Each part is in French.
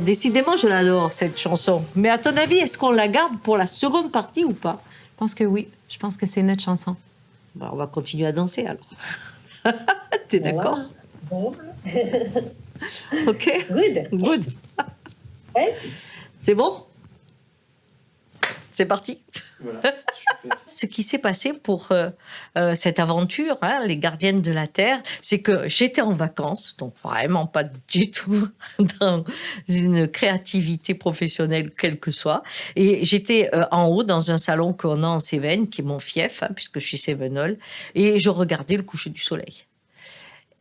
décidément, je l'adore, cette chanson. Mais à ton avis, est-ce qu'on la garde pour la seconde partie ou pas? Je pense que oui. Je pense que c'est notre chanson. Bah, on va continuer à danser, alors. T'es d'accord? Bon. Ok. Good. Ouais. C'est bon? C'est parti. Voilà, super. Ce qui s'est passé pour cette aventure, hein, les gardiennes de la Terre, c'est que j'étais en vacances, donc vraiment pas du tout dans une créativité professionnelle quelle que soit. Et j'étais en haut dans un salon qu'on a en Cévennes, qui est mon fief, hein, puisque je suis cévenole, et je regardais le coucher du soleil.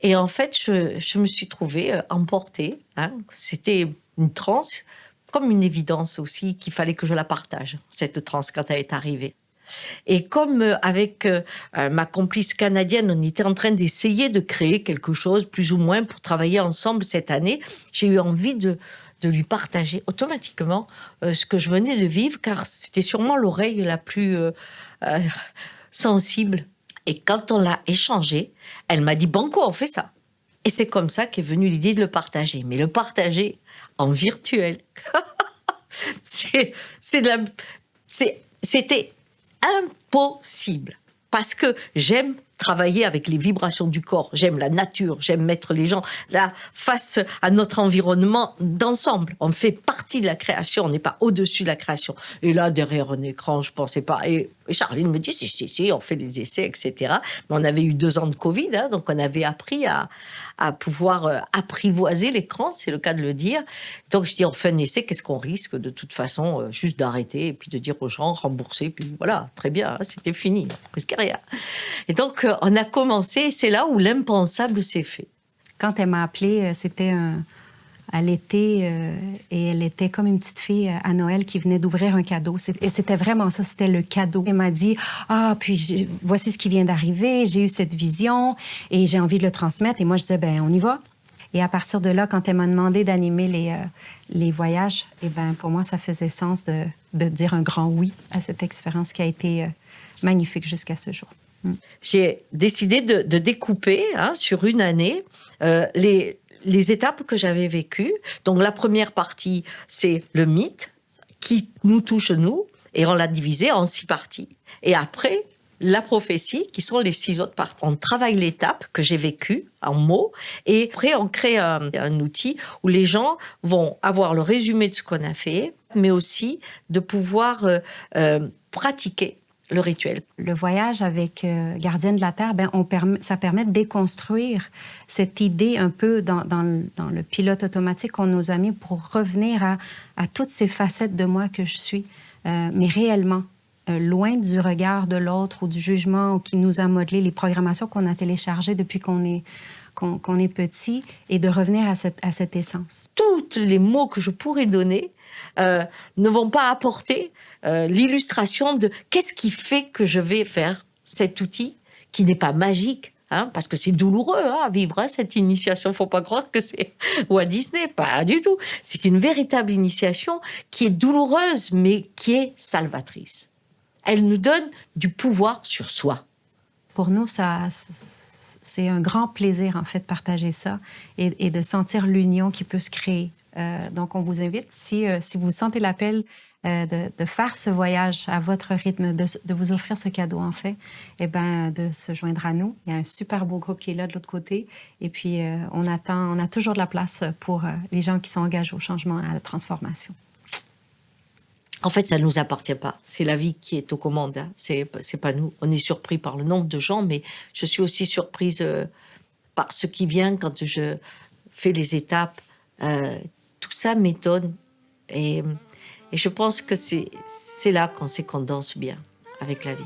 Et en fait, je me suis trouvée emportée. Hein, c'était une transe, comme une évidence aussi qu'il fallait que je la partage, cette transe, quand elle est arrivée. Et comme avec ma complice canadienne, on était en train d'essayer de créer quelque chose, plus ou moins, pour travailler ensemble cette année, j'ai eu envie de lui partager automatiquement ce que je venais de vivre, car c'était sûrement l'oreille la plus sensible. Et quand on l'a échangé, elle m'a dit « Banco, on fait ça ». Et c'est comme ça qu'est venue l'idée de le partager. Mais le partager en virtuel, c'était impossible. Parce que j'aime travailler avec les vibrations du corps, j'aime la nature, j'aime mettre les gens là face à notre environnement d'ensemble. On fait partie de la création, on n'est pas au-dessus de la création. Et là, derrière un écran, je pensais pas. Et Charline me dit si, on fait les essais, etc. Mais on avait eu 2 ans de Covid, hein, donc on avait appris à pouvoir apprivoiser l'écran, c'est le cas de le dire. Donc je dis, on fait un essai, qu'est-ce qu'on risque de toute façon juste d'arrêter et puis de dire aux gens, rembourser, puis voilà, très bien, hein, c'était fini, presque rien. Et donc on a commencé, c'est là où l'impensable s'est fait. Quand elle m'a appelée, c'était à l'été et elle était comme une petite fille à Noël qui venait d'ouvrir un cadeau. Et c'était vraiment ça, c'était le cadeau. Elle m'a dit « Ah, puis voici ce qui vient d'arriver, j'ai eu cette vision et j'ai envie de le transmettre. » Et moi, je disais « Ben, on y va. » Et à partir de là, quand elle m'a demandé d'animer les voyages, et ben pour moi, ça faisait sens de dire un grand oui à cette expérience qui a été magnifique jusqu'à ce jour. J'ai décidé de découper sur une année les étapes que j'avais vécues. Donc la première partie, c'est le mythe qui nous touche nous, et on l'a divisé en 6 parties. Et après, la prophétie, qui sont les 6 autres parties. On travaille l'étape que j'ai vécue en mots, et après on crée un outil où les gens vont avoir le résumé de ce qu'on a fait, mais aussi de pouvoir pratiquer le rituel. Le voyage avec Gardienne de la Terre, ça permet de déconstruire cette idée un peu dans le pilote automatique qu'on nous a mis pour revenir à toutes ces facettes de moi que je suis, mais réellement, loin du regard de l'autre ou du jugement qui nous a modelé, les programmations qu'on a téléchargées depuis qu'on est petit, et de revenir à cette essence. Tous les mots que je pourrais donner ne vont pas apporter l'illustration de qu'est-ce qui fait que je vais faire cet outil qui n'est pas magique, hein, parce que c'est douloureux à vivre, cette initiation. Il ne faut pas croire que c'est Walt Disney, pas du tout. C'est une véritable initiation qui est douloureuse, mais qui est salvatrice. Elle nous donne du pouvoir sur soi. Pour nous, c'est un grand plaisir, en fait, de partager ça et de sentir l'union qui peut se créer. Donc, on vous invite, si vous sentez l'appel de faire ce voyage à votre rythme, de vous offrir ce cadeau, en fait, et de se joindre à nous. Il y a un super beau groupe qui est là de l'autre côté. Et puis, on a toujours de la place pour les gens qui sont engagés au changement, à la transformation. En fait, ça ne nous appartient pas. C'est la vie qui est aux commandes. Hein. C'est pas nous. On est surpris par le nombre de gens, mais je suis aussi surprise par ce qui vient quand je fais les étapes. Tout ça m'étonne. Et je pense que c'est là qu'on sait qu'on danse bien avec la vie.